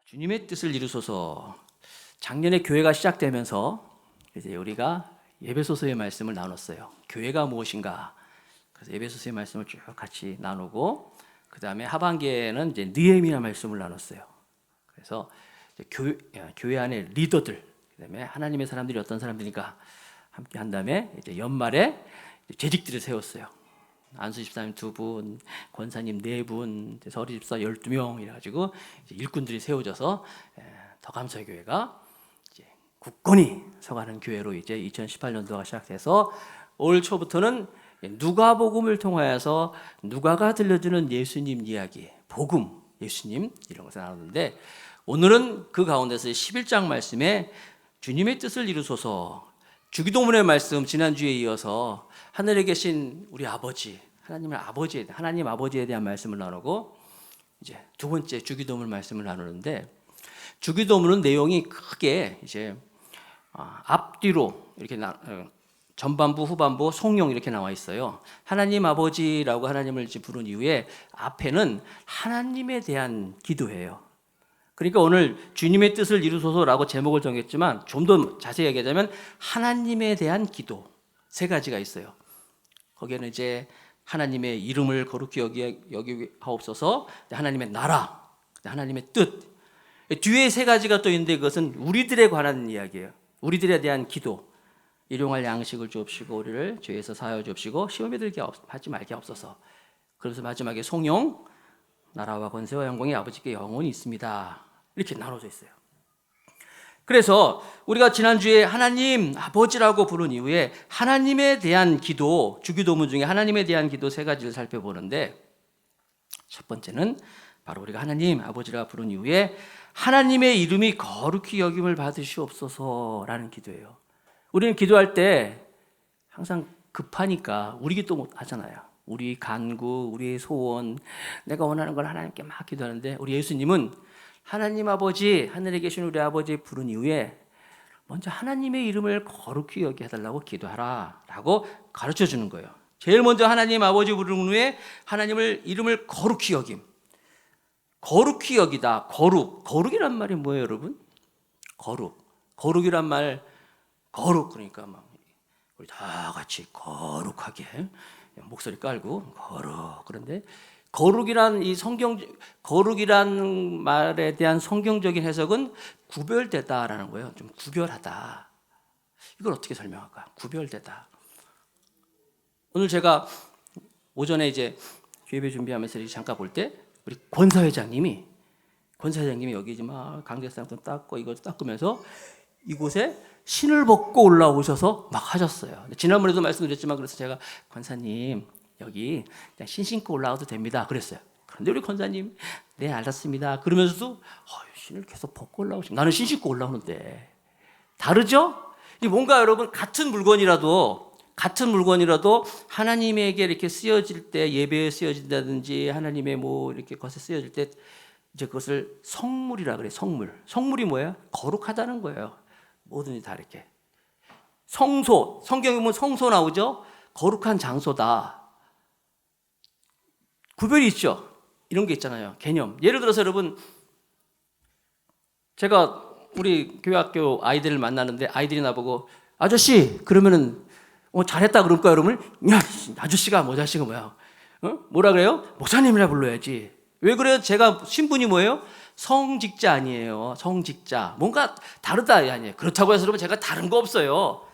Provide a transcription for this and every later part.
주님의 뜻을 이루소서. 작년에 교회가 시작되면서 이제 우리가 예배소서의 말씀을 나눴어요. 교회가 무엇인가? 그래서 예배소서의 말씀을 쭉 같이 나누고, 그 다음에 하반기에는 이제 느헤미야 말씀을 나눴어요. 그래서 이제 교회 안에 리더들, 그다음에 하나님의 사람들이 어떤 사람들인가 함께 한 다음에 이제 연말에 재직들을 세웠어요. 안수 집사님 2분, 권사님 4분, 서리 집사 12명 이래가지고 이제 일꾼들이 세워져서 더감사의 교회가 이제 굳건히 서가는 교회로 이제 2018년도가 시작돼서 올 초부터는 누가복음을 통하여서 누가가 들려주는 예수님 이야기, 복음, 예수님 이런 것을 나누는데, 오늘은 그 가운데서 11장 말씀에 주님의 뜻을 이루소서, 주기도문의 말씀 지난주에 이어서 하늘에 계신 우리 아버지, 하나님 아버지에 대한 말씀을 나누고, 이제 두 번째 주기도문 말씀을 나누는데, 주기도문은 내용이 크게 이제 앞뒤로 이렇게 전반부, 후반부, 송용 이렇게 나와 있어요. 하나님 아버지라고 하나님을 부른 이후에 앞에는 하나님에 대한 기도예요. 그러니까 오늘 주님의 뜻을 이루소서라고 제목을 정했지만 좀 더 자세히 얘기하자면 하나님에 대한 기도 3가지가 있어요. 거기에는 이제 하나님의 이름을 거룩히 여기하옵소서, 하나님의 나라, 하나님의 뜻, 뒤에 3가지가 또 있는데 그것은 우리들에 관한 이야기예요. 우리들에 대한 기도. 일용할 양식을 주옵시고 우리를 죄에서 사하여 주옵시고 시험에 들게 하지 말게 하옵소서. 그래서 마지막에 송영, 나라와 권세와 영광이 아버지께 영원히 있습니다. 이렇게 나눠져 있어요. 그래서 우리가 지난주에 하나님 아버지라고 부른 이후에 하나님에 대한 기도, 주기도문 중에 하나님에 대한 기도 3가지를 살펴보는데, 첫 번째는 바로 우리가 하나님 아버지라 부른 이후에 하나님의 이름이 거룩히 여김을 받으시옵소서라는 기도예요. 우리는 기도할 때 항상 급하니까 우리 기도 못 하잖아요. 우리 간구, 우리의 소원, 내가 원하는 걸 하나님께 막 기도하는데, 우리 예수님은 하나님 아버지, 하늘에 계신 우리 아버지 부른 이후에 먼저 하나님의 이름을 거룩히 여기 해달라고 기도하라 라고 가르쳐 주는 거예요. 제일 먼저 하나님 아버지 부른 후에 하나님을 이름을 거룩히 여김. 거룩히 여기다. 거룩이란 말이 뭐예요, 여러분? 거룩이란 말, 그러니까 막 우리 다 같이 거룩하게 목소리 깔고 거룩. 그런데 거룩이란 말에 대한 성경적인 해석은 구별되다라는 거예요. 좀 구별하다. 이걸 어떻게 설명할까? 구별되다. 오늘 제가 오전에 이제 예배 준비하면서 잠깐 볼 때 우리 권사회장님이 여기 막 강대상도 닦고 이거 닦으면서 이곳에 신을 벗고 올라오셔서 막 하셨어요. 지난번에도 말씀드렸지만, 그래서 제가 권사님 여기 그냥 신 신고 올라와도 됩니다 그랬어요. 그런데 우리 권사님 네 알았습니다 그러면서도 신을 계속 벗고 올라오시면, 나는 신 신고 올라오는데 다르죠? 뭔가 여러분 같은 물건이라도 하나님에게 이렇게 쓰여질 때, 예배에 쓰여진다든지 하나님의 뭐 이렇게 것에 쓰여질 때 이제 그것을 성물이라 그래요. 성물이 뭐예요? 거룩하다는 거예요. 뭐든지 다 이렇게. 성소, 성경에 보면 성소 나오죠? 거룩한 장소다. 구별이 있죠? 이런 게 있잖아요. 개념. 예를 들어서 여러분, 제가 우리 교회학교 아이들을 만나는데 아이들이 나보고 아저씨 그러면은 잘했다 그럴까요? 여러분? 야, 아저씨가 뭐야? 뭐라 그래요? 목사님이라 불러야지. 왜 그래요? 제가 신분이 뭐예요? 성직자 아니에요. 성직자. 뭔가 다르다 아니에요. 그렇다고 해서 여러분 제가 다른 거 없어요.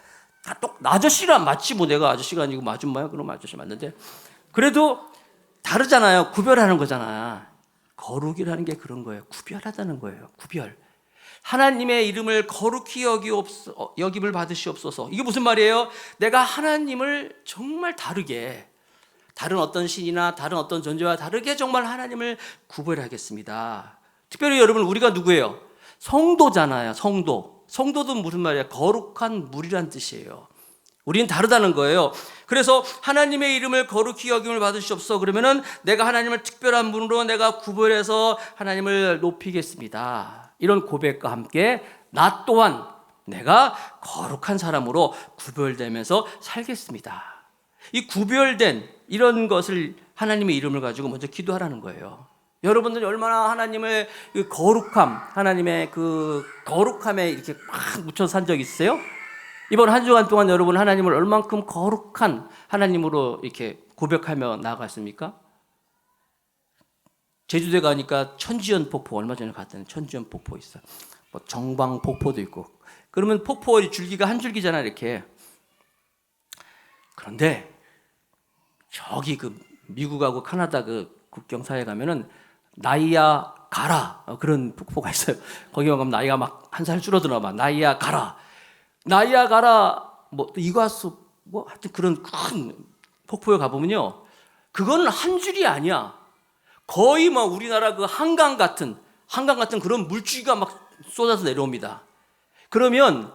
아저씨란 마치 내가 아저씨가 아니고 아줌마야? 그럼 아저씨 맞는데, 그래도 다르잖아요. 구별하는 거잖아. 거룩이라는 게 그런 거예요. 구별하다는 거예요. 구별. 하나님의 이름을 거룩히 여김을 받으시옵소서. 이게 무슨 말이에요? 내가 하나님을 정말 다르게, 다른 어떤 신이나 다른 어떤 존재와 다르게 정말 하나님을 구별하겠습니다. 특별히 여러분, 우리가 누구예요? 성도잖아요. 성도도 무슨 말이에요? 거룩한 물이란 뜻이에요. 우리는 다르다는 거예요. 그래서 하나님의 이름을 거룩히 여김을 받으시옵소서 그러면은 내가 하나님을 특별한 분으로 내가 구별해서 하나님을 높이겠습니다. 이런 고백과 함께 나 또한 내가 거룩한 사람으로 구별되면서 살겠습니다. 이 구별된 이런 것을 하나님의 이름을 가지고 먼저 기도하라는 거예요. 여러분들이 얼마나 하나님의 그 거룩함, 하나님의 그 거룩함에 이렇게 막 묻혀 산 적 있어요? 이번 한 주간 동안 여러분 하나님을 얼만큼 거룩한 하나님으로 이렇게 고백하며 나아갔습니까? 제주도에 가니까 천지연 폭포, 얼마 전에 갔더니 천지연 폭포 있어. 뭐 정방 폭포도 있고. 그러면 폭포 줄기가 한 줄기잖아, 이렇게. 그런데 저기 그 미국하고 카나다 그 국경사에 가면은 나이아가라 그런 폭포가 있어요. 거기 가면 나이가 막 한 살 줄어드나 봐. 나이아가라 뭐 이과수 뭐 하여튼 그런 큰 폭포에 가보면요, 그거는 한 줄이 아니야. 거의 막 우리나라 그 한강 같은 그런 물줄기가 막 쏟아서 내려옵니다. 그러면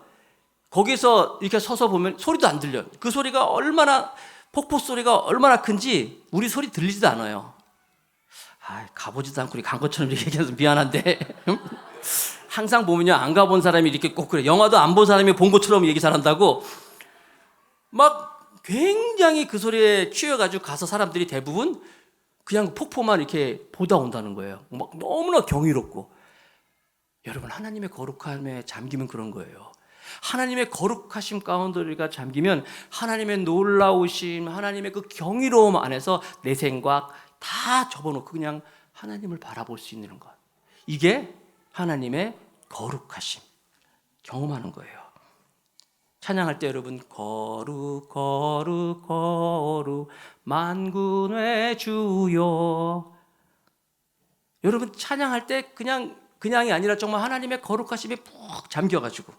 거기서 이렇게 서서 보면 소리도 안 들려. 그 소리가 얼마나, 폭포 소리가 얼마나 큰지 우리 소리 들리지도 않아요. 가보지도 않고 간 것처럼 얘기해서 미안한데 항상 보면요, 안 가본 사람이 이렇게 꼭 그래. 영화도 안 본 사람이 본 것처럼 얘기 잘한다고. 막 굉장히 그 소리에 취해가지고 가서 사람들이 대부분 그냥 폭포만 이렇게 보다 온다는 거예요. 막 너무나 경이롭고. 여러분, 하나님의 거룩함에 잠기면 그런 거예요. 하나님의 거룩하심 가운데 우리가 잠기면 하나님의 놀라우심, 하나님의 그 경이로움 안에서 내 생각 다 접어놓고 그냥 하나님을 바라볼 수 있는 것. 이게 하나님의 거룩하심 경험하는 거예요. 찬양할 때 여러분, 거룩 거룩 거룩 만군의 주여. 여러분 찬양할 때 그냥이 아니라 정말 하나님의 거룩하심에 푹 잠겨가지고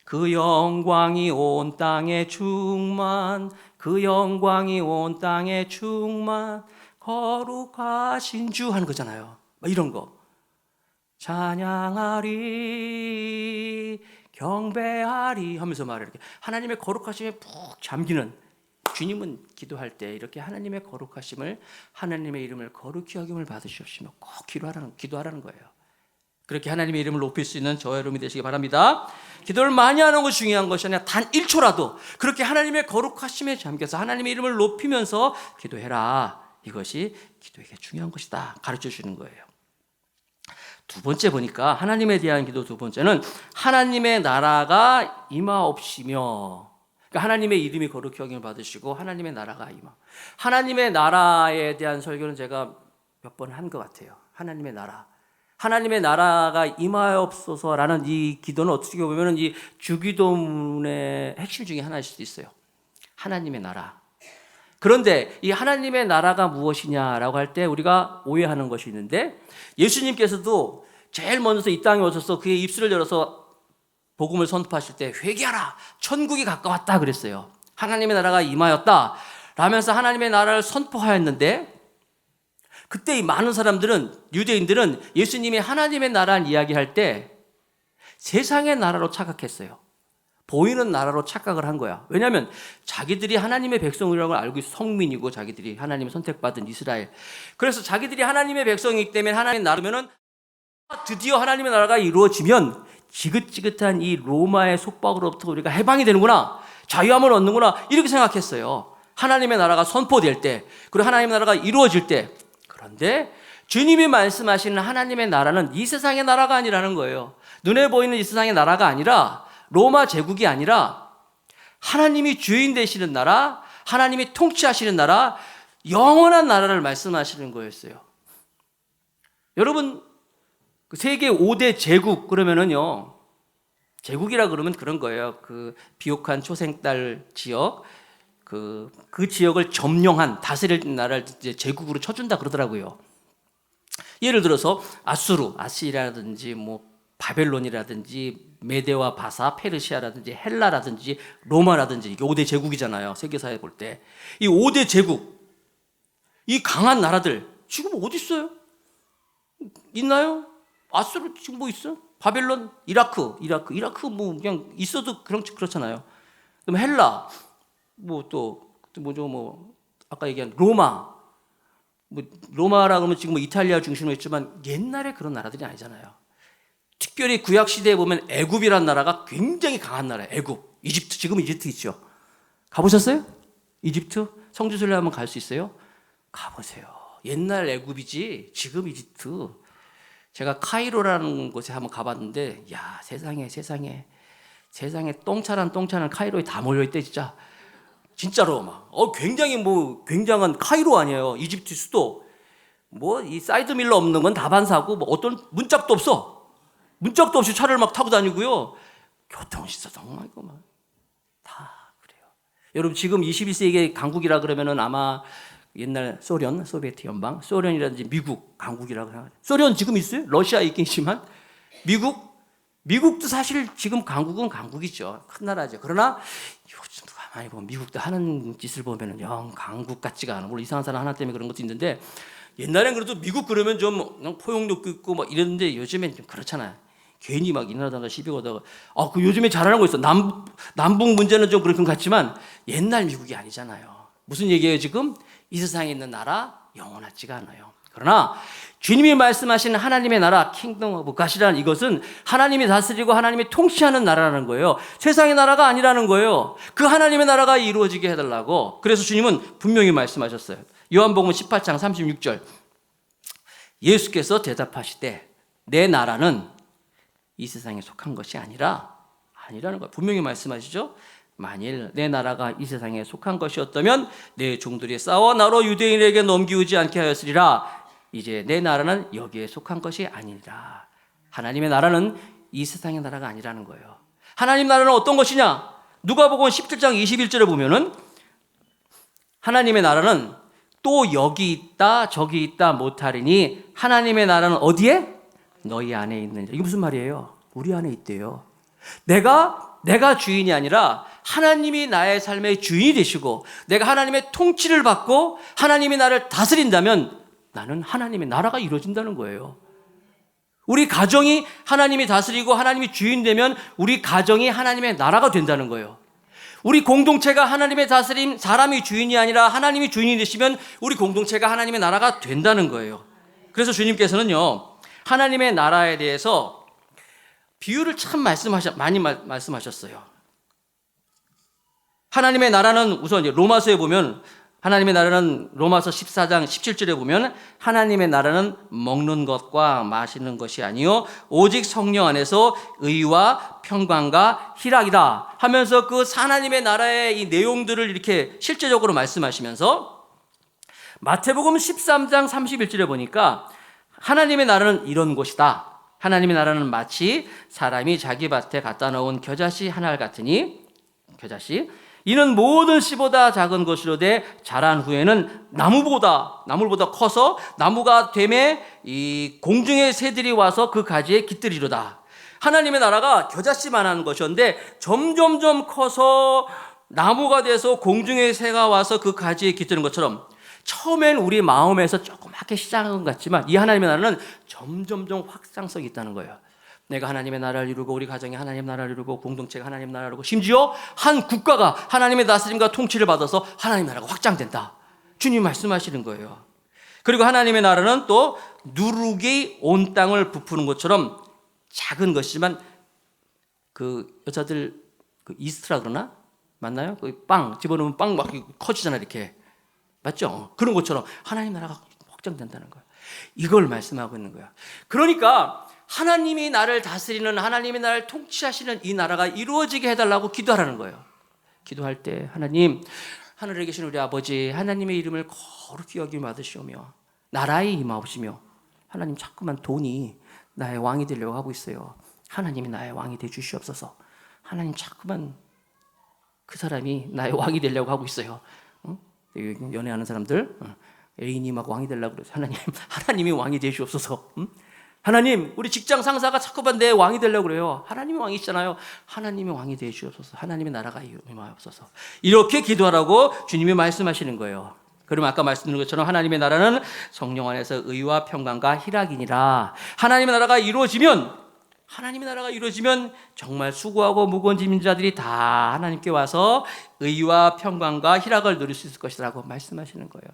그 영광이 온 땅에 충만, 그 영광이 온 땅에 충만, 거룩하신 주 하는 거잖아요. 막 이런 거. 찬양하리 경배하리 하면서 말해. 이렇게 하나님의 거룩하심에 푹 잠기는, 주님은 기도할 때 이렇게 하나님의 거룩하심을, 하나님의 이름을 거룩히 여김을 받으시옵시며 꼭 기도하라는 거예요. 그렇게 하나님의 이름을 높일 수 있는 저와 여러분이 되시기 바랍니다. 기도를 많이 하는 것이 중요한 것이 아니라 단 1초라도 그렇게 하나님의 거룩하심에 잠겨서 하나님의 이름을 높이면서 기도해라. 이것이 기도에게 중요한 것이다 가르쳐 주는 거예요. 두 번째 보니까 하나님에 대한 기도 두 번째는 하나님의 나라가 임하옵시며, 그러니까 하나님의 이름이 거룩히 여김을 받으시고 하나님의 나라가 임하. 하나님의 나라에 대한 설교는 제가 몇 번 한 것 같아요. 하나님의 나라. 하나님의 나라가 임하옵소서라는 이 기도는 어떻게 보면 이 주기도문의 핵심 중에 하나일 수도 있어요. 하나님의 나라. 그런데 이 하나님의 나라가 무엇이냐라고 할 때 우리가 오해하는 것이 있는데, 예수님께서도 제일 먼저 이 땅에 오셔서 그의 입술을 열어서 복음을 선포하실 때 회개하라, 천국이 가까웠다 그랬어요. 하나님의 나라가 임하였다 라면서 하나님의 나라를 선포하였는데, 그때 이 많은 사람들은, 유대인들은 예수님이 하나님의 나라를 이야기할 때 세상의 나라로 착각했어요. 보이는 나라로 착각을 한 거야. 왜냐하면 자기들이 하나님의 백성이라는 걸 알고 있어. 성민이고 자기들이 하나님의 선택받은 이스라엘. 그래서 자기들이 하나님의 백성이기 때문에 하나님의 나라면은 드디어 하나님의 나라가 이루어지면 지긋지긋한 이 로마의 속박으로부터 우리가 해방이 되는구나, 자유함을 얻는구나, 이렇게 생각했어요. 하나님의 나라가 선포될 때, 그리고 하나님의 나라가 이루어질 때. 그런데 주님이 말씀하시는 하나님의 나라는 이 세상의 나라가 아니라는 거예요. 눈에 보이는 이 세상의 나라가 아니라, 로마 제국이 아니라 하나님이 주인 되시는 나라, 하나님이 통치하시는 나라, 영원한 나라를 말씀하시는 거였어요. 여러분, 세계 5대 제국 그러면은요, 제국이라 그러면 그런 거예요. 그 비옥한 초생딸 지역, 그 지역을 점령한, 다스릴 나라를 이제 제국으로 쳐준다 그러더라고요. 예를 들어서 아시리아라든지 뭐 바벨론이라든지 메데와 바사, 페르시아라든지 헬라라든지 로마라든지, 이게 5대 제국이잖아요. 세계사에 볼 때. 이 5대 제국, 이 강한 나라들 지금 어디 있어요? 있나요? 아수르 지금 뭐 있어? 바벨론, 이라크 뭐 그냥 있어도 그렇잖아요. 그럼 헬라, 뭐 또 뭐죠, 뭐 아까 얘기한 로마, 뭐 로마라 그러면 지금 뭐 이탈리아 중심으로 있지만 옛날에 그런 나라들이 아니잖아요. 특별히 구약 시대에 보면 애굽이라는 나라가 굉장히 강한 나라예요. 애굽, 이집트, 지금 이집트 있죠. 가보셨어요? 이집트 성지순례 한번 갈 수 있어요? 가보세요. 옛날 애굽이지 지금 이집트. 제가 카이로라는 곳에 한번 가봤는데 야 세상에 똥차는 카이로에 다 몰려있대 진짜로 막 굉장히 굉장한 카이로 아니에요. 이집트 수도. 이 사이드밀러 없는 건 다반사고 어떤 문짝도 없이 차를 막 타고 다니고요. 교통시설 정말 다 그래요. 여러분 지금 21세기 강국이라 그러면은 아마 옛날 소비에트 연방, 소련이라든지 미국 강국이라고 생각해요. 소련 지금 있어요? 러시아 있긴 있지만 미국도 사실 지금 강국은 강국이죠. 큰 나라죠. 그러나 요즘 가만히 보면 미국도 하는 짓을 보면은 영 강국 같지가 않아. 물론 이상한 사람 하나 때문에 그런 것도 있는데 옛날엔 그래도 미국 그러면 좀 그냥 포용력도 있고 막 이랬는데 요즘엔 좀 그렇잖아요. 괜히 막 이 나라다가 시비 거다가 그 요즘에 잘하는 거 있어. 남북 문제는 좀 그런 것 같지만 옛날 미국이 아니잖아요. 무슨 얘기예요 지금? 이 세상에 있는 나라 영원하지가 않아요. 그러나 주님이 말씀하시는 하나님의 나라 킹덤 오브 갓이라는 이것은 하나님이 다스리고 하나님이 통치하는 나라라는 거예요. 세상의 나라가 아니라는 거예요. 그 하나님의 나라가 이루어지게 해달라고. 그래서 주님은 분명히 말씀하셨어요. 요한복음 18장 36절 예수께서 대답하시되 내 나라는 이 세상에 속한 것이 아니라는 거예요. 분명히 말씀하시죠. 만일 내 나라가 이 세상에 속한 것이었다면 내 종들이 싸워 나로 유대인에게 넘기우지 않게 하였으리라. 이제 내 나라는 여기에 속한 것이 아니라 하나님의 나라는 이 세상의 나라가 아니라는 거예요. 하나님 나라는 어떤 것이냐? 누가복음 17장 21절에 보면은 하나님의 나라는 또 여기 있다 저기 있다 못하리니 하나님의 나라는 어디에? 너희 안에 있느니라. 이게 무슨 말이에요? 우리 안에 있대요. 내가 주인이 아니라 하나님이 나의 삶의 주인이 되시고 내가 하나님의 통치를 받고 하나님이 나를 다스린다면 나는 하나님의 나라가 이루어진다는 거예요. 우리 가정이 하나님이 다스리고 하나님이 주인 되면 우리 가정이 하나님의 나라가 된다는 거예요. 우리 공동체가 하나님의 다스림, 사람이 주인이 아니라 하나님이 주인이 되시면 우리 공동체가 하나님의 나라가 된다는 거예요. 그래서 주님께서는요, 하나님의 나라에 대해서 비유를 참 많이 말씀하셨어요. 하나님의 나라는 우선 로마서에 보면 하나님의 나라는 로마서 14장 17절에 보면 하나님의 나라는 먹는 것과 마시는 것이 아니요 오직 성령 안에서 의와 평강과 희락이라 하면서 그 하나님의 나라의 이 내용들을 이렇게 실제적으로 말씀하시면서 마태복음 13장 31절에 보니까 하나님의 나라는 이런 곳이다. 하나님의 나라는 마치 사람이 자기 밭에 갖다 놓은 겨자씨 하나 같으니 겨자씨 이는 모든 씨보다 작은 것이로되 자란 후에는 나무보다 커서 나무가 되매 이 공중의 새들이 와서 그 가지에 깃들이로다. 하나님의 나라가 겨자씨만한 것이었는데 점점점 커서 나무가 돼서 공중의 새가 와서 그 가지에 깃드는 것처럼 처음엔 우리 마음에서 조그맣게 시작한 것 같지만 이 하나님의 나라는 점점점 확장성이 있다는 거예요. 내가 하나님의 나라를 이루고 우리 가정이 하나님의 나라를 이루고 공동체가 하나님의 나라를 이루고 심지어 한 국가가 하나님의 다스림과 통치를 받아서 하나님의 나라가 확장된다. 주님 말씀하시는 거예요. 그리고 하나님의 나라는 또 누룩이 온 땅을 부푸는 것처럼 작은 것이지만 그 여자들 그 이스트라 그러나? 맞나요? 그 빵 집어넣으면 빵 막 커지잖아 이렇게. 맞죠? 그런 것처럼 하나님 나라가 확장된다는 거예요. 이걸 말씀하고 있는 거야. 그러니까 하나님이 나를 다스리는 하나님이 나를 통치하시는 이 나라가 이루어지게 해달라고 기도하라는 거예요. 기도할 때 하나님 하늘에 계신 우리 아버지 하나님의 이름을 거룩히 여김 받으시오며 나라에 임하옵시며 하나님 자꾸만 돈이 나의 왕이 되려고 하고 있어요. 하나님이 나의 왕이 돼 주시옵소서. 하나님 자꾸만 그 사람이 나의 왕이 되려고 하고 있어요. 연애하는 사람들 애인이 막 왕이 되려고 그래서 하나님이 왕이 돼 주옵소서. 하나님 우리 직장 상사가 자꾸만 내 왕이 되려고 그래요. 하나님이 왕이시잖아요. 하나님이 왕이 되어 주옵소서. 하나님의 나라가 임하옵소서. 이렇게 기도하라고 주님이 말씀하시는 거예요. 그러면 아까 말씀드린 것처럼 하나님의 나라는 성령 안에서 의와 평강과 희락이니라. 하나님의 나라가 이루어지면 정말 수고하고 무거운 짐진 자들이 다 하나님께 와서 의와 평강과 희락을 누릴 수 있을 것이라고 말씀하시는 거예요.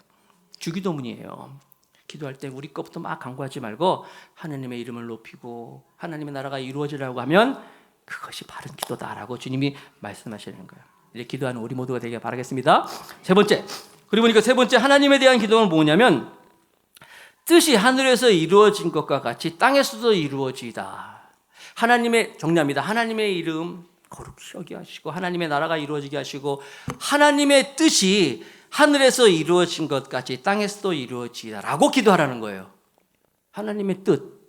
주기도문이에요. 기도할 때 우리 것부터 막 강구하지 말고 하나님의 이름을 높이고 하나님의 나라가 이루어지라고 하면 그것이 바른 기도다라고 주님이 말씀하시는 거예요. 이렇게 기도하는 우리 모두가 되길 바라겠습니다. 세 번째, 그리고 보니까 세 번째 하나님에 대한 기도는 뭐냐면 뜻이 하늘에서 이루어진 것과 같이 땅에서도 이루어지이다. 하나님의 정리합니다. 하나님의 이름 거룩히 여기 하시고 하나님의 나라가 이루어지게 하시고 하나님의 뜻이 하늘에서 이루어진 것 같이 땅에서도 이루어지다라고 기도하라는 거예요. 하나님의 뜻.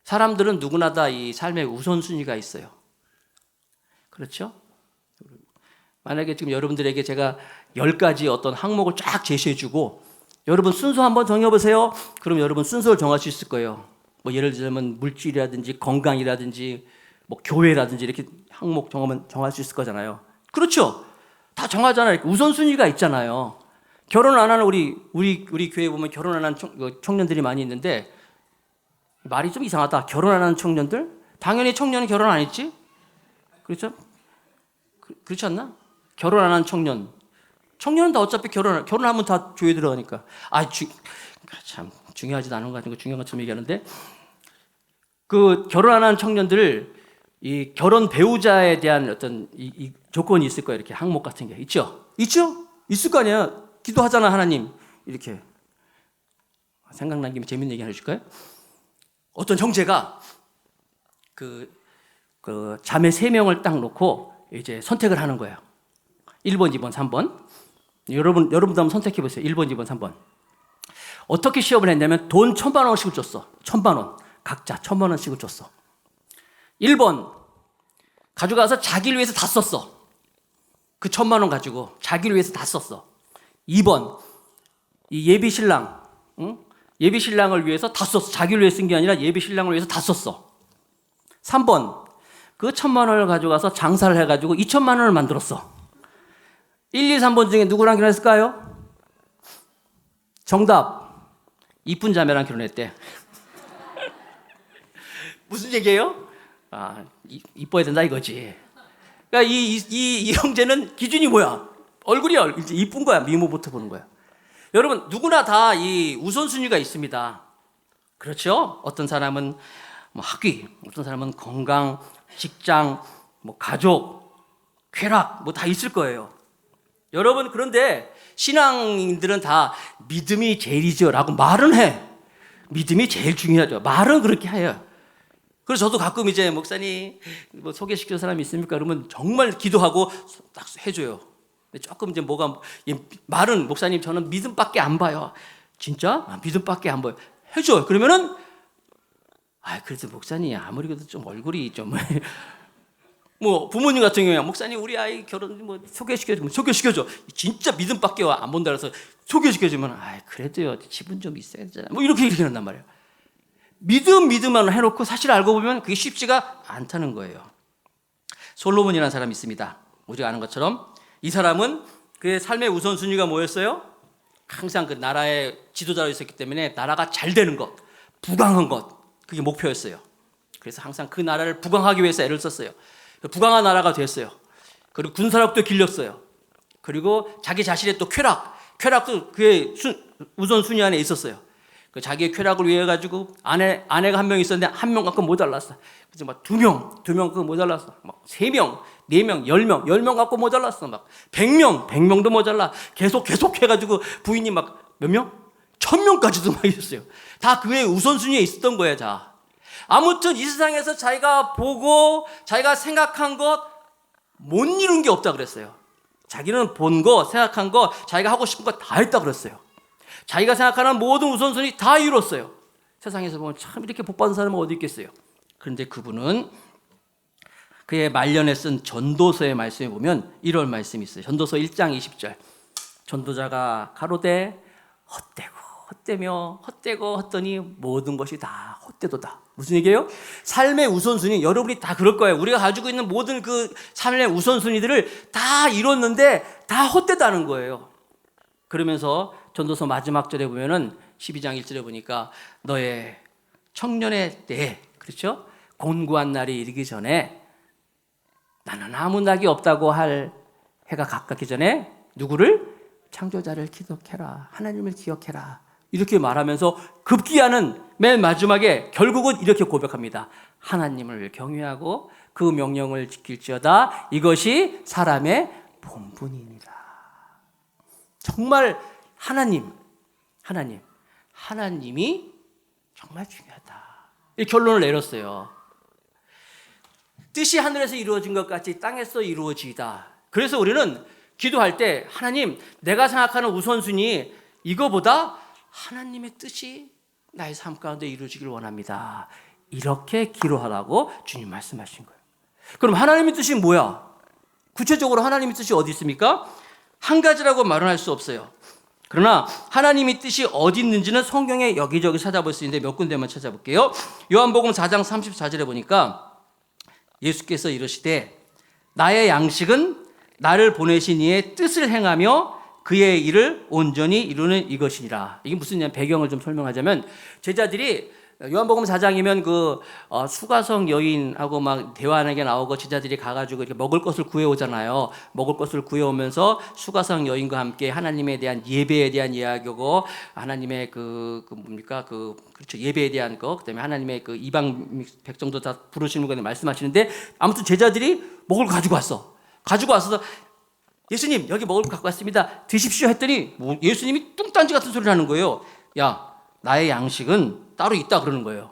사람들은 누구나 다 이 삶의 우선순위가 있어요. 그렇죠? 만약에 지금 여러분들에게 제가 10가지 어떤 항목을 쫙 제시해주고 여러분 순서 한번 정해보세요. 그럼 여러분 순서를 정할 수 있을 거예요. 뭐 예를 들면 물질이라든지 건강이라든지 뭐 교회라든지 이렇게 항목 정할 수 있을 거잖아요. 그렇죠? 다 정하잖아요. 우선순위가 있잖아요. 결혼 안 하는 우리 교회에 보면 결혼 안 하는 청년들이 많이 있는데 말이 좀 이상하다. 결혼 안 하는 청년들? 당연히 청년은 결혼 안 했지? 그렇죠? 그렇지 않나? 결혼 안 하는 청년은 다 어차피 결혼하면 다 교회 들어가니까. 참 중요하지도 않은 것 같은 거 중요한 것처럼 얘기하는데 그 결혼 안 하는 청년들 이 결혼 배우자에 대한 어떤 이 조건이 있을 거예요. 이렇게 항목 같은 게 있죠? 있을 거 아니야. 기도하잖아 하나님 이렇게. 생각난 김에 재밌는 얘기 하나 해줄까요? 어떤 형제가 그 자매 3명을 딱 놓고 이제 선택을 하는 거예요. 1번, 2번, 3번. 여러분도 한번 선택해 보세요. 1번, 2번, 3번. 어떻게 시험을 했냐면 돈 1,000만 원씩을 줬어. 1,000만 원. 각자 1,000만 원씩을 줬어. 1번 가져가서 자기를 위해서 다 썼어. 그 1,000만 원 가지고 자기를 위해서 다 썼어. 2번 이 예비 신랑, 응? 예비 신랑을 위해서 다 썼어. 자기를 위해 쓴 게 아니라 예비 신랑을 위해서 다 썼어. 3번 그 1,000만 원을 가져가서 장사를 해가지고 2,000만 원을 만들었어. 1, 2, 3번 중에 누구랑 결혼했을까요? 정답. 이쁜 자매랑 결혼했대. 무슨 얘기예요? 이뻐야 된다 이거지. 그러니까 이 형제는 기준이 뭐야? 얼굴이야. 이제 이쁜 거야. 미모부터 보는 거야. 여러분 누구나 다 이 우선순위가 있습니다. 그렇죠? 어떤 사람은 뭐 학위, 어떤 사람은 건강, 직장, 뭐 가족, 쾌락 뭐 다 있을 거예요. 여러분 그런데 신앙인들은 다 믿음이 제일이죠 라고 말은 해. 믿음이 제일 중요하죠. 말은 그렇게 해요. 그래서 저도 가끔 이제 목사님 뭐 소개시킬 사람이 있습니까? 그러면 정말 기도하고 딱 해줘요. 근데 조금 이제 말은 목사님 저는 믿음밖에 안 봐요. 진짜? 믿음밖에 안 봐요. 해줘. 그러면은 그래도 목사님 아무리 그래도 좀 얼굴이 좀 뭐 부모님 같은 경우에 목사님 우리 아이 결혼 뭐 소개시켜줘. 진짜 믿음밖에 안 본다 그래서 소개시켜주면 그래도요 집은 좀 있어야 되잖아. 뭐 이렇게 한단 말이에요. 믿음만 해놓고 사실 알고 보면 그게 쉽지가 않다는 거예요. 솔로몬이라는 사람이 있습니다. 우리가 아는 것처럼 이 사람은 그의 삶의 우선순위가 뭐였어요? 항상 그 나라의 지도자로 있었기 때문에 나라가 잘 되는 것, 부강한 것, 그게 목표였어요. 그래서 항상 그 나라를 부강하기 위해서 애를 썼어요. 부강한 나라가 됐어요. 그리고 군사력도 길렀어요. 그리고 자기 자신의 또 쾌락도 그의 우선순위 안에 있었어요. 그 자기의 쾌락을 위해 가지고 아내가 1명 있었는데 1명 갖고 모자랐어. 그래서 막 2명 그거 모자랐어. 막 3명, 4명, 10명 갖고 모자랐어. 막 100명도 모자라. 계속 해가지고 부인이 막 몇 명? 1,000명까지도 막 있었어요. 다 그의 우선순위에 있었던 거예요. 자, 아무튼 이 세상에서 자기가 보고 자기가 생각한 것 못 이룬 게 없다 그랬어요. 자기는 본 거, 생각한 거, 자기가 하고 싶은 거 다 했다 그랬어요. 자기가 생각하는 모든 우선순위 다 이뤘어요. 세상에서 보면 참 이렇게 복받은 사람은 어디 있겠어요. 그런데 그분은 그의 말년에 쓴 전도서의 말씀에 보면 이런 말씀이 있어요. 전도서 1장 20절. 전도자가 가로되 헛되고 헛되니 모든 것이 다 헛되도다. 무슨 얘기예요? 삶의 우선순위, 여러분이 다 그럴 거예요. 우리가 가지고 있는 모든 그 삶의 우선순위들을 다 이뤘는데 다 헛되다는 거예요. 그러면서 전도서 마지막 절에 보면은 12장 1절에 보니까 너의 청년의 때에, 그렇죠? 곤고한 날이 이르기 전에 나는 아무 낙이 없다고 할 해가 가깝기 전에 누구를? 창조자를 기억해라. 하나님을 기억해라. 이렇게 말하면서 급기야는 맨 마지막에 결국은 이렇게 고백합니다. 하나님을 경외하고 그 명령을 지킬지어다. 이것이 사람의 본분이니라. 정말 하나님 하나님이 정말 중요하다. 이 결론을 내렸어요. 뜻이 하늘에서 이루어진 것 같이 땅에서 이루어지이다. 그래서 우리는 기도할 때 하나님, 내가 생각하는 우선순위 이거보다 하나님의 뜻이 나의 삶 가운데 이루어지길 원합니다. 이렇게 기도하라고 주님 말씀하신 거예요. 그럼 하나님의 뜻이 뭐야? 구체적으로 하나님의 뜻이 어디 있습니까? 한 가지라고 말은 할 수 없어요. 그러나 하나님의 뜻이 어디 있는지는 성경에 여기저기 찾아볼 수 있는데 몇 군데만 찾아볼게요. 요한복음 4장 34절에 보니까 예수께서 이르시되 나의 양식은 나를 보내신 이의 뜻을 행하며 그의 일을 온전히 이루는 이것이니라. 이게 무슨 배경을 좀 설명하자면, 제자들이 요한복음 4장이면 수가성 여인하고 막 대화하는 게 나오고 제자들이 가가지고 이렇게 먹을 것을 구해오잖아요. 먹을 것을 구해오면서 수가성 여인과 함께 하나님에 대한 예배에 대한 이야기고, 하나님의 그렇죠, 예배에 대한 거, 그다음에 하나님의 그 이방 백성도 다 부르시는 거에 말씀하시는데, 아무튼 제자들이 먹을 거 가지고 와서 예수님, 여기 먹을 거 갖고 왔습니다. 드십시오 했더니 예수님이 뚱딴지 같은 소리를 하는 거예요. 야, 나의 양식은 따로 있다 그러는 거예요.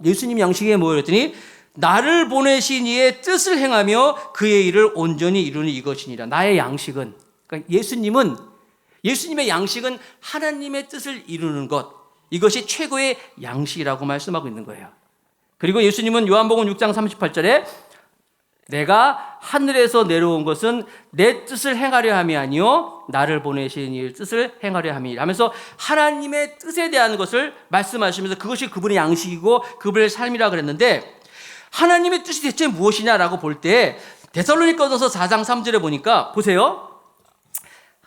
예수님 양식이 뭐예요? 그랬더니 나를 보내신 이의 뜻을 행하며 그의 일을 온전히 이루는 이것이니라. 나의 양식은, 그러니까 예수님의 양식은 하나님의 뜻을 이루는 것, 이것이 최고의 양식이라고 말씀하고 있는 거예요. 그리고 예수님은 요한복음 6장 38절에 내가 하늘에서 내려온 것은 내 뜻을 행하려 함이 아니요 나를 보내신 이의 뜻을 행하려 함이라 하면서 하나님의 뜻에 대한 것을 말씀하시면서 그것이 그분의 양식이고 그분의 삶이라 그랬는데, 하나님의 뜻이 대체 무엇이냐라고 볼 때 데살로니가전서 4장 3절에 보니까 보세요.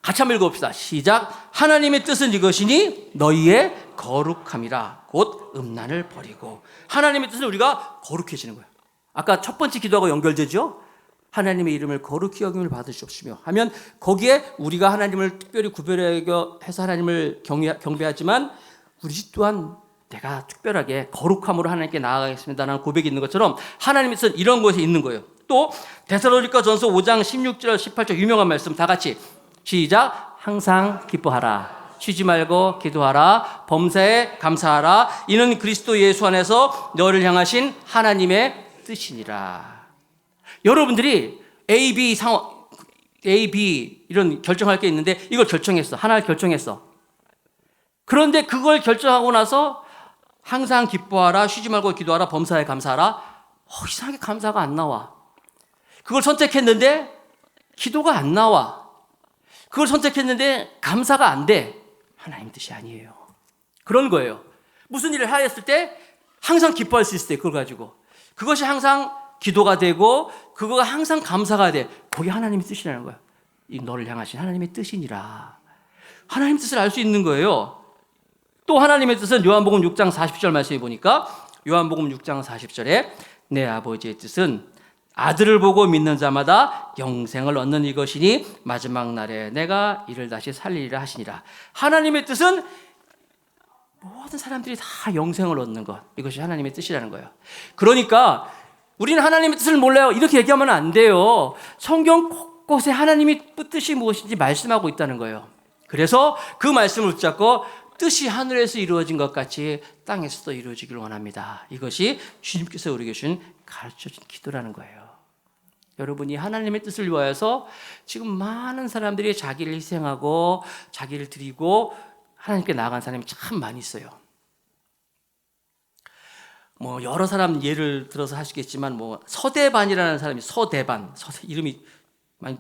같이 한번 읽어봅시다. 시작. 하나님의 뜻은 이것이니 너희의 거룩함이라. 곧 음란을 버리고. 하나님의 뜻은 우리가 거룩해지는 거예요. 아까 첫 번째 기도하고 연결되죠? 하나님의 이름을 거룩히 여김을 받으시옵시며 하면 거기에 우리가 하나님을 특별히 구별해서 하나님을 경배하지만 우리 또한 내가 특별하게 거룩함으로 하나님께 나아가겠습니다라는 고백이 있는 것처럼 하나님의 뜻은 이런 것이 있는 거예요. 또 데살로니가전서 5장 16절 18절 유명한 말씀 다 같이 시작. 항상 기뻐하라. 쉬지 말고 기도하라. 범사에 감사하라. 이는 그리스도 예수 안에서 너를 향하신 하나님의 뜻이니라. 여러분들이 A, B 이런 결정할 게 있는데 이걸 결정했어. 하나를 결정했어. 그런데 그걸 결정하고 나서 항상 기뻐하라, 쉬지 말고 기도하라, 범사에 감사하라. 이상하게 감사가 안 나와. 그걸 선택했는데 기도가 안 나와. 그걸 선택했는데 감사가 안 돼. 하나님 뜻이 아니에요. 그런 거예요. 무슨 일을 하였을 때 항상 기뻐할 수 있을 때 그걸 가지고 그것이 항상 기도가 되고 그거가 항상 감사가 돼. 그게 하나님의 뜻이라는 거야. 이 너를 향하신 하나님의 뜻이니라. 하나님 뜻을 알 수 있는 거예요. 또 하나님의 뜻은 요한복음 6장 40절 말씀해 보니까 요한복음 6장 40절에 내 아버지의 뜻은 아들을 보고 믿는 자마다 영생을 얻는 이것이니 마지막 날에 내가 이를 다시 살리리라 하시니라. 하나님의 뜻은 모든 사람들이 다 영생을 얻는 것, 이것이 하나님의 뜻이라는 거예요. 그러니까 우리는 하나님의 뜻을 몰라요 이렇게 얘기하면 안 돼요. 성경 곳곳에 하나님의 뜻이 무엇인지 말씀하고 있다는 거예요. 그래서 그 말씀을 붙잡고 뜻이 하늘에서 이루어진 것 같이 땅에서도 이루어지길 원합니다. 이것이 주님께서 우리에게 주신 가르쳐준 기도라는 거예요. 여러분이 하나님의 뜻을 위하여서 지금 많은 사람들이 자기를 희생하고 자기를 드리고 하나님께 나아간 사람이 참 많이 있어요. 여러 사람 예를 들어서 하시겠지만 서대반이라는 사람이 서대반 이름이 많이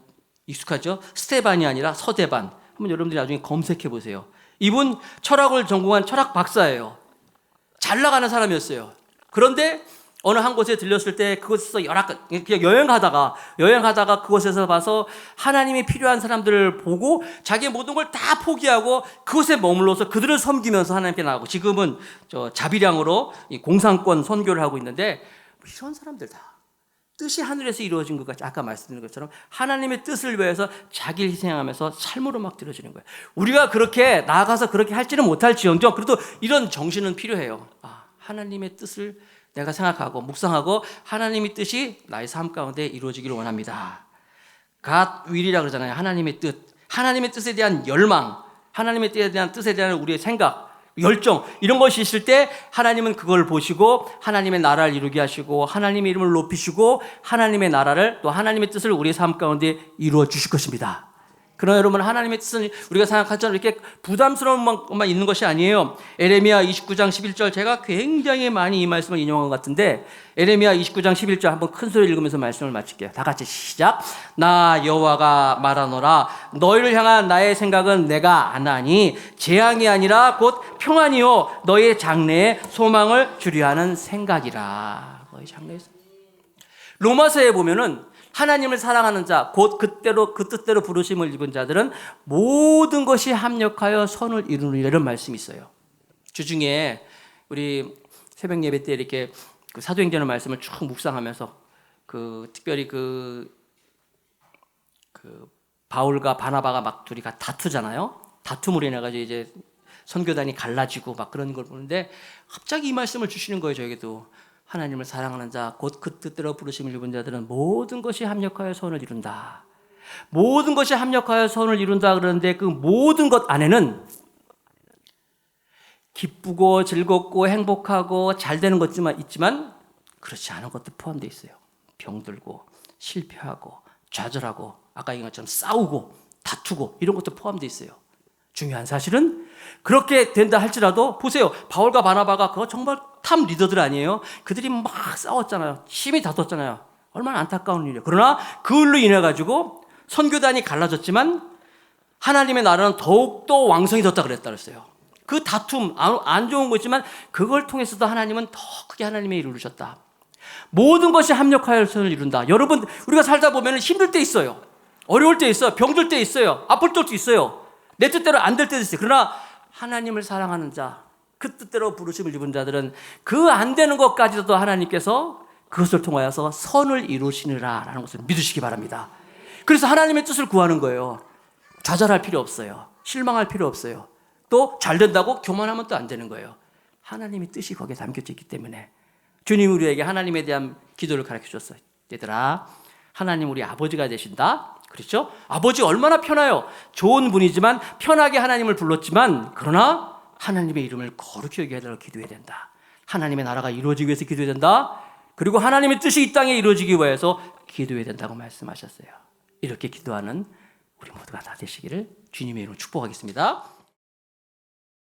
익숙하죠? 스테반이 아니라 서대반. 한번 여러분들이 나중에 검색해 보세요. 이분 철학을 전공한 철학 박사예요. 잘 나가는 사람이었어요. 그런데 어느 한 곳에 들렸을 때 그곳에서 그냥 여행하다가 그곳에서 봐서 하나님이 필요한 사람들을 보고 자기의 모든 걸 다 포기하고 그곳에 머물러서 그들을 섬기면서 하나님께 나가고 지금은 자비량으로 공산권 선교를 하고 있는데 이런 사람들 다 뜻이 하늘에서 이루어진 것 같이 아까 말씀드린 것처럼 하나님의 뜻을 위해서 자기를 희생하면서 삶으로 막 들어지는 거예요. 우리가 그렇게 나아가서 그렇게 할지는 못할지언정 그래도 이런 정신은 필요해요. 하나님의 뜻을 내가 생각하고 묵상하고 하나님의 뜻이 나의 삶 가운데 이루어지기를 원합니다. God will이라고 그러잖아요. 하나님의 뜻. 하나님의 뜻에 대한 열망, 하나님의 뜻에 대한 우리의 생각, 열정 이런 것이 있을 때 하나님은 그걸 보시고 하나님의 나라를 이루게 하시고 하나님의 이름을 높이시고 하나님의 나라를 또 하나님의 뜻을 우리의 삶 가운데 이루어 주실 것입니다. 그러나 여러분 하나님의 뜻은 우리가 생각하처럼 이렇게 부담스러운 것만 있는 것이 아니에요. 에레미야 29장 11절 제가 굉장히 많이 이 말씀을 인용한 것 같은데 에레미야 29장 11절 한번 큰 소리 읽으면서 말씀을 마칠게요. 다 같이 시작. 나 여호와가 말하노라 너희를 향한 나의 생각은 내가 아나니 재앙이 아니라 곧 평안이요 너희의 장래에 소망을 주려 하는 생각이라. 너희 장래에서 로마서에 보면은 하나님을 사랑하는 자, 곧 그때로 그 뜻대로 부르심을 입은 자들은 모든 것이 합력하여 선을 이루느니라 이런 말씀이 있어요. 주중에 우리 새벽 예배 때 이렇게 그 사도행전의 말씀을 쭉 묵상하면서 특별히 바울과 바나바가 막 둘이 다투잖아요. 다툼으로 인해 가지고 이제 선교단이 갈라지고 막 그런 걸 보는데 갑자기 이 말씀을 주시는 거예요. 저에게도. 하나님을 사랑하는 자, 곧 그 뜻대로 부르심을 입은 자들은 모든 것이 합력하여 선을 이룬다. 모든 것이 합력하여 선을 이룬다 그러는데 그 모든 것 안에는 기쁘고 즐겁고 행복하고 잘 되는 것만 있지만 그렇지 않은 것도 포함되어 있어요. 병들고 실패하고 좌절하고 아까 얘기한 것처럼 싸우고 다투고 이런 것도 포함되어 있어요. 중요한 사실은 그렇게 된다 할지라도 보세요. 바울과 바나바가 그거 정말 탑 리더들 아니에요? 그들이 막 싸웠잖아요. 심히 다퉜잖아요. 얼마나 안타까운 일이에요. 그러나 그걸로 인해 가지고 선교단이 갈라졌지만 하나님의 나라는 더욱더 왕성해졌다 그랬어요. 그 다툼 안 좋은 거지만 그걸 통해서도 하나님은 더 크게 하나님의 일을 이루셨다. 모든 것이 합력하여 선을 이룬다. 여러분 우리가 살다 보면 힘들 때 있어요. 어려울 때 있어요. 병들 때 있어요. 아플 때도 있어요. 내 뜻대로 안 될 때도 있어요. 그러나 하나님을 사랑하는 자, 그 뜻대로 부르심을 입은 자들은 그 안 되는 것까지도 하나님께서 그것을 통하여서 선을 이루시느라라는 것을 믿으시기 바랍니다. 그래서 하나님의 뜻을 구하는 거예요. 좌절할 필요 없어요. 실망할 필요 없어요. 또 잘 된다고 교만하면 또 안 되는 거예요. 하나님의 뜻이 거기에 담겨져 있기 때문에 주님이 우리에게 하나님에 대한 기도를 가르쳐 줬어요. 얘들아, 하나님 우리 아버지가 되신다. 그렇죠? 아버지 얼마나 편해요. 좋은 분이지만 편하게 하나님을 불렀지만 그러나 하나님의 이름을 거룩히 여기게 해달라고 기도해야 된다. 하나님의 나라가 이루어지기 위해서 기도해야 된다. 그리고 하나님의 뜻이 이 땅에 이루어지기 위해서 기도해야 된다고 말씀하셨어요. 이렇게 기도하는 우리 모두가 다 되시기를 주님의 이름으로 축복하겠습니다.